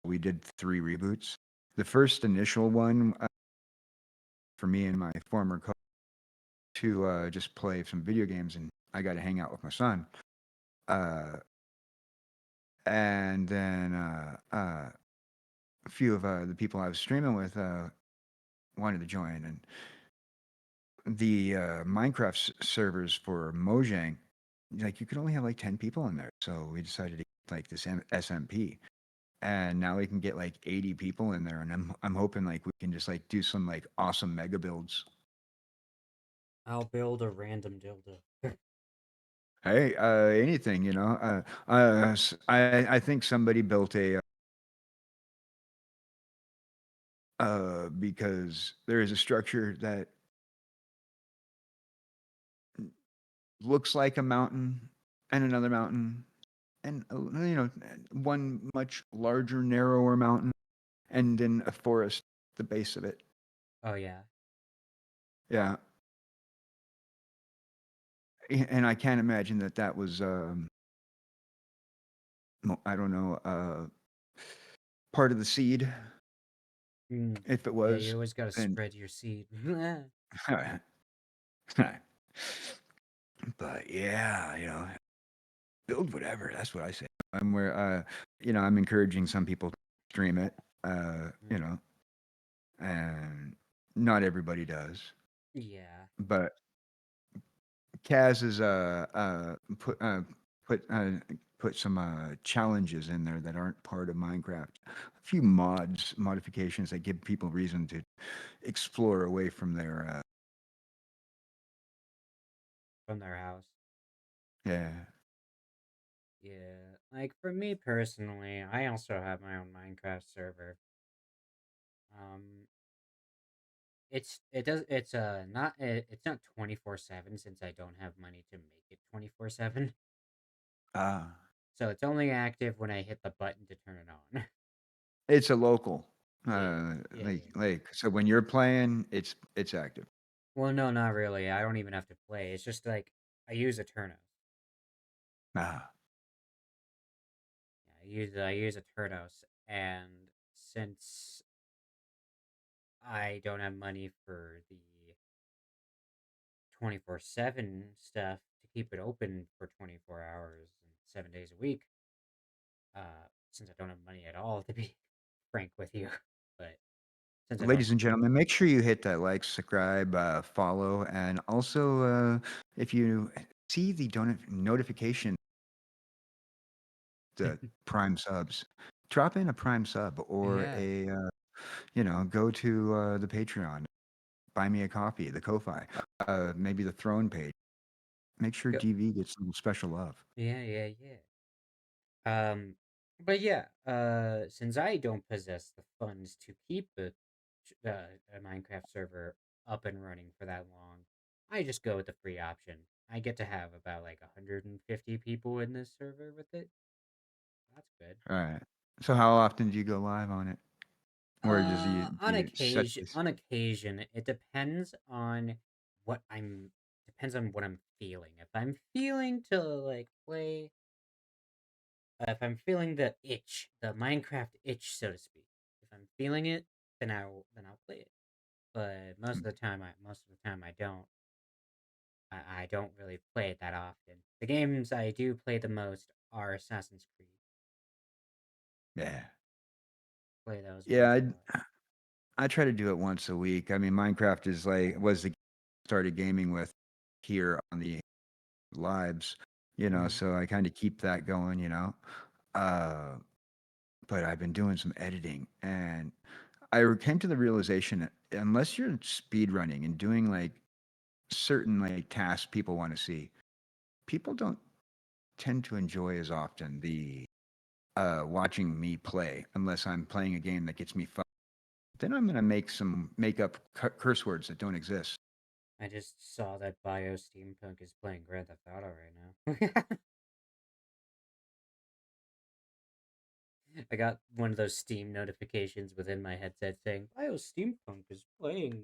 We did 3 reboots. The first initial one for me and my former co to just play some video games, and I got to hang out with my son. Uh, and then a few of the people I was streaming with wanted to join, and the Minecraft servers for Mojang, like you could only have like 10 people in there, so we decided to get like this SMP, and now we can get like 80 people in there, and I'm hoping like we can just like do some like awesome mega builds. I'll build a random dildo. Hey, anything, you know. I think somebody built a because there is a structure that looks like a mountain and another mountain and you know, one much larger, narrower mountain, and then a forest at the base of it. Oh, yeah. Yeah, and I can't imagine that that was I don't know, part of the seed. Mm. If it Yeah, you was, always gotta then spread your seed. but yeah, you know, build whatever. That's what I say. I'm where you know, I'm encouraging some people to stream it. You know, and not everybody does. Yeah. But Kaz has put put some challenges in there that aren't part of Minecraft. A few modifications that give people reason to explore away from their From their house. yeah. Yeah. Like, for me personally, I also have my own Minecraft server. Um, it's not 24/7 since I don't have money to make it 24/7. Ah, So it's only active when I hit the button to turn it on. it's a local. Yeah, yeah, yeah, yeah. Like so when you're playing, it's active. Well, no, not really. I don't even have to play. It's just like I use Eternos. Ah, Yeah, I use Eternos, and since I don't have money for the 24/7 stuff to keep it open for 24 hours and 7 days a week, since I don't have money at all, to be frank with you, but since I don't, ladies and gentlemen, make sure you hit that like, subscribe, follow, and also if you see the notification, the Prime subs, drop in a Prime sub or yeah, a you know, go to the Patreon, buy me a coffee, the Ko-fi, maybe the Throne page. Make sure go, DV gets some special love. yeah, yeah, yeah. But yeah, since I don't possess the funds to keep a Minecraft server up and running for that long, I just go with the free option. I get to have about like 150 people in this server with it. That's good. All right. So how often do you go live on it? or does he do On you set occasion, this? on occasion, it depends on what I'm feeling. If I'm feeling to like play, if I'm feeling the itch, the Minecraft itch, so to speak. If I'm feeling it, then I'll play it. But most of the time I don't. I don't really play it that often. The games I do play the most are Assassin's Creed. Yeah, Play those yeah. ones a lot. I try to do it once a week. I mean, Minecraft is like was the game I started gaming with here on the lives, Hmm. so I kind of keep that going, Uh, but I've been doing some editing, and came to the realization that unless you're speed running and doing like certain like tasks people want to see, people don't tend to enjoy as often the watching me play unless I'm playing a game that gets me fun. Then I'm gonna make up curse words that don't exist. I just saw that Bio Steampunk is playing Grand Theft Auto right now. I got one of those Steam notifications within my headset saying Bio Steampunk is playing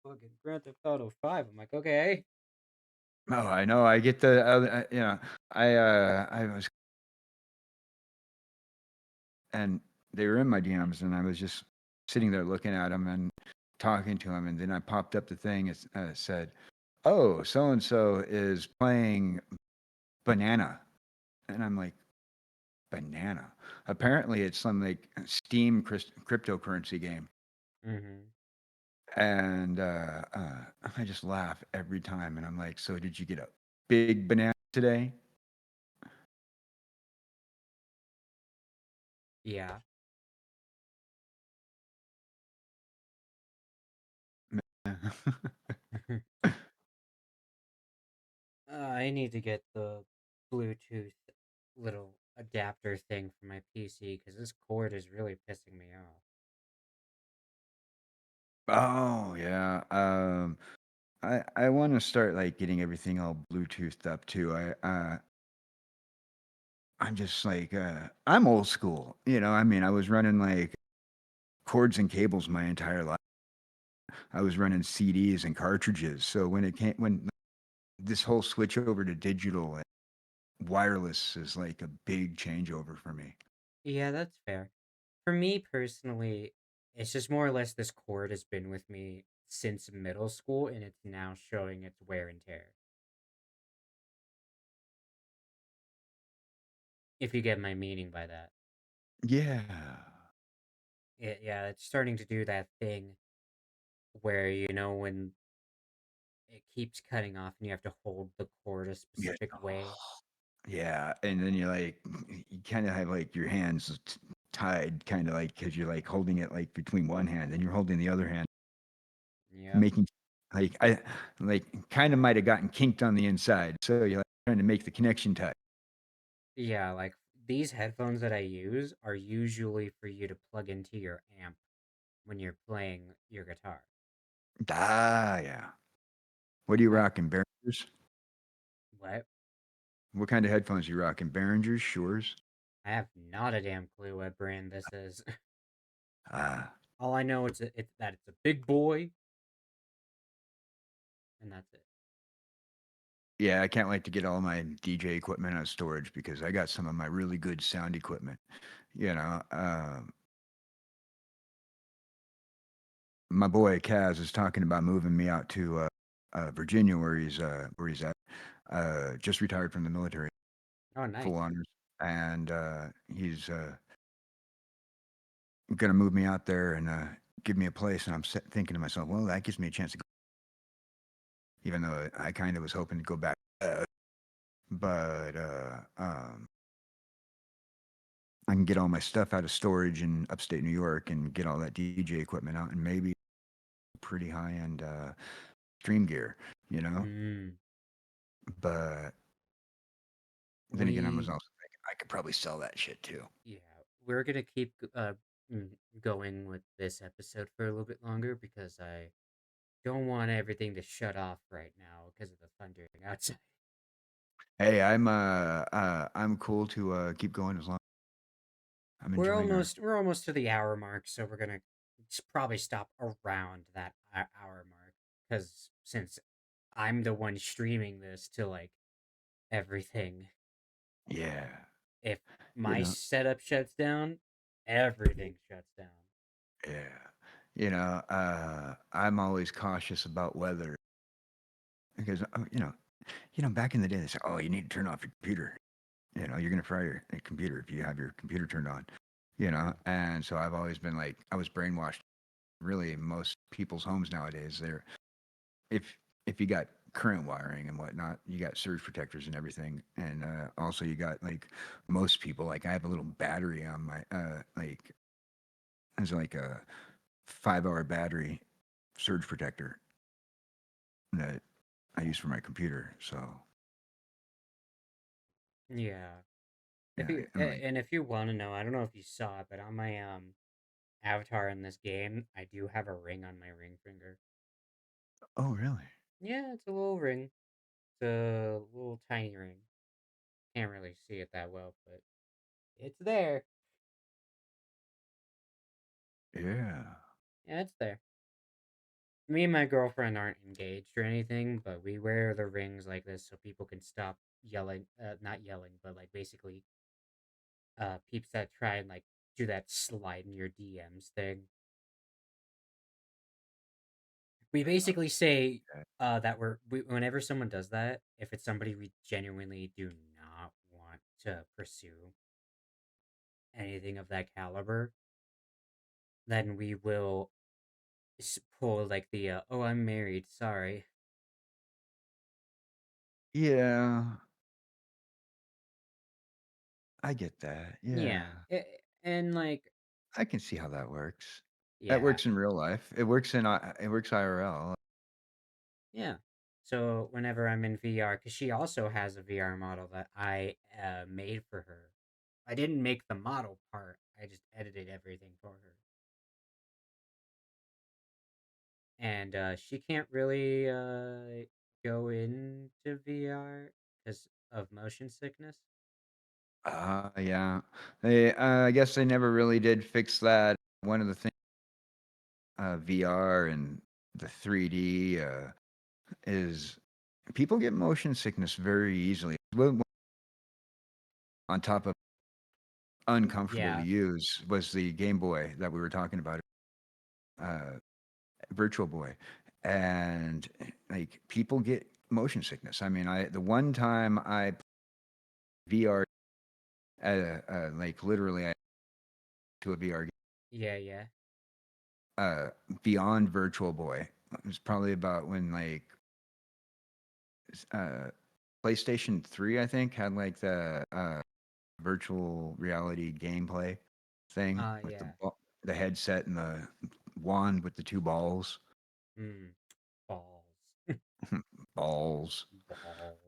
fucking Grand Theft Auto 5. I'm like, okay. Oh, I know. I get the I was and they were in my DMs, and I was just sitting there looking at them and talking to them, and then I popped up the thing. It said, "Oh, so and so is playing Banana," and I'm like, "Banana." Apparently, it's some like Steam cryptocurrency game, Mm-hmm. and I just laugh every time, and I'm like, "So did you get a big banana today?" Yeah. I need to get the Bluetooth little adapter thing for my PC because this cord is really pissing me off. Oh yeah. I want to start like getting everything all Bluetoothed up too. I'm just like I'm old school. I mean, I was running like cords and cables my entire life. I was running CDs and cartridges. So when this whole switch over to digital and wireless is like a big changeover for me. Yeah, that's fair. For me personally, it's just more or less this cord has been with me since middle school and it's now showing its wear and tear. If you get my meaning by that. Yeah. Yeah, it's starting to do that thing where, when it keeps cutting off and you have to hold the cord a Yeah. specific way. Yeah, and then you're like, you kind of have like your hands tied, kind of like because you're like holding it like between one hand, and you're holding the other hand, Yep. making like I like kind of might have gotten kinked on the inside, so you're like trying to make the connection tight. Yeah, like these headphones that I use are usually for you to plug into your amp when you're playing your guitar. Ah, yeah. What are you I rocking, Behringers? what? What kind of headphones you rocking? Behringers, Shures? I have not a damn clue what brand this is. Ah, All I know is that it's a big boy, and that's it. yeah. I can't wait to get all my DJ equipment out of storage because I got some of my really good sound equipment. You know, my boy Kaz is talking about moving me out to Virginia, where he's at. Just retired from the military, Oh, full nice. honors, and he's gonna move me out there and give me a place. And I'm thinking to myself, well, that gives me a chance to go, even though I kind of was hoping to go back. But I can get all my stuff out of storage in upstate New York and get all that DJ equipment out and maybe pretty high end stream gear, you know. Mm. But then again, I was We also thinking I could probably sell that shit too. Yeah, we're gonna keep going with this episode for a little bit longer because I don't want everything to shut off right now because of the thundering outside. Hey, I'm cool to keep going as long. I'm We're enjoying our. almost to the hour mark, so we're gonna probably stop around that hour mark because since I'm the one streaming this to like everything, Yeah, if you my know, setup shuts down, everything shuts down. yeah, I'm always cautious about weather because back in the day they said, "Oh, you need to turn off your computer." You're gonna fry your computer if you have your computer turned on. And so I've always been like, I was brainwashed. Really, most people's homes nowadays, if if you got current wiring and whatnot, you got surge protectors and everything, and also you got like most people, like I have a little battery on my like it's like a 5-hour battery surge protector that I use for my computer. So Yeah. If yeah, you I'm like, and if you want to know, I don't know if you saw it, but on my avatar in this game, I do have a ring on my ring finger. oh really? Yeah, it's a little ring. It's a little tiny ring. Can't really see it that well, but it's there. Yeah. Yeah, it's there. Me and my girlfriend aren't engaged or anything, but we wear the rings like this so people can stop yelling, not yelling, but like basically peeps that try and like do that slide in your DMs thing. We basically say Okay. that whenever someone does that, if it's somebody we genuinely do not want to pursue anything of that caliber, then we will pull like the oh, I'm married, sorry. Yeah, I get that. Yeah, Yeah. and like I can see how that works. That yeah, works in real life. It works IRL. yeah. So whenever I'm in VR, because she also has a VR model that I made for her. I didn't make the model part. I just edited everything for her. And she can't really go into VR because of motion sickness. Yeah. I guess they never really did fix that. One of the things, VR and the 3D, is people get motion sickness very easily. On top of uncomfortable to Yeah, use was the Game Boy that we were talking about, uh, Virtual Boy, and like people get motion sickness. I mean, the one time I VR, like literally, I to a VR game, yeah, yeah. uh, beyond Virtual Boy. It was probably about when like uh, PlayStation 3, I think, had like the virtual reality gameplay thing with Yeah. the headset and the wand with the two balls. Mm, balls, Balls. balls.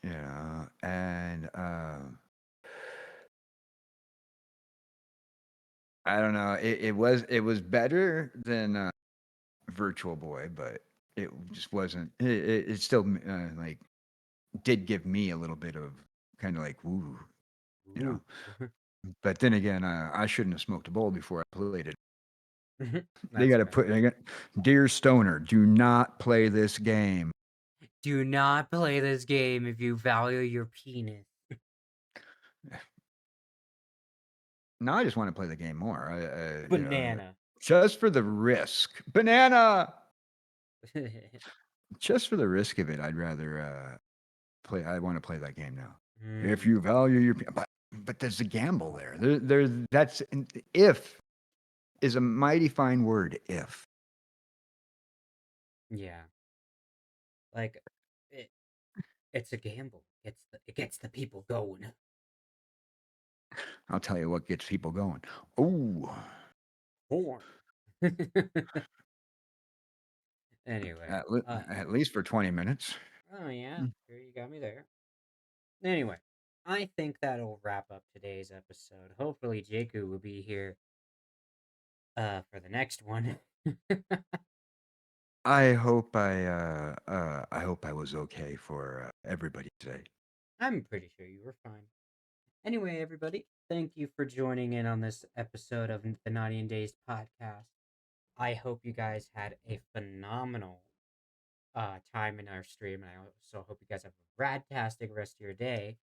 Uh, and I don't know. It was better than Virtual Boy, but it just wasn't. It still like did give me a little bit of kind of like woo, you know. Ooh. But then again, I shouldn't have smoked a bowl before I played it. They That's got to fair. put. Dear Stoner, do not play this game. Do not play this game if you value your penis. Now I just want to play the game more. Banana. Just for the risk. Banana. Just for the risk of it, I'd rather play. I want to play that game now. If Mm, you value your, but there's a gamble there. That's if is a mighty fine word. If yeah. Like it, it's a gamble. It gets the people going. I'll tell you what gets people going. Oh, Porn. Anyway, at least for 20 minutes. oh yeah, Mm. sure you got me there. Anyway, I think that'll wrap up today's episode. Hopefully, Jaku will be here for the next one. I hope I was okay for everybody today. I'm pretty sure you were fine. Anyway, everybody, thank you for joining in on this episode of the Naughty and Days podcast. I hope you guys had a phenomenal time in our stream, and I also hope you guys have a radtastic rest of your day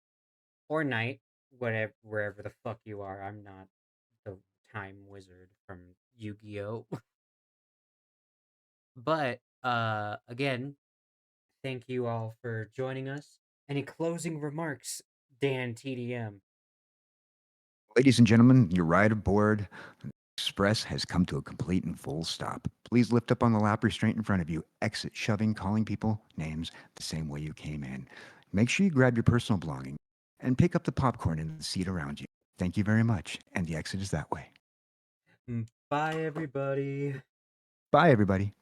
or night, whatever, wherever the fuck you are. I'm not the time wizard from Yu-Gi-Oh. But again, thank you all for joining us. Any closing remarks, Dan TDM? Ladies and gentlemen, your ride aboard Express has come to a complete and full stop. Please lift up on the lap restraint in front of you. Exit shoving, calling people names the same way you came in. Make sure you grab your personal belongings and pick up the popcorn in the seat around you. Thank you very much. And the exit is that way. Bye, everybody. Bye, everybody.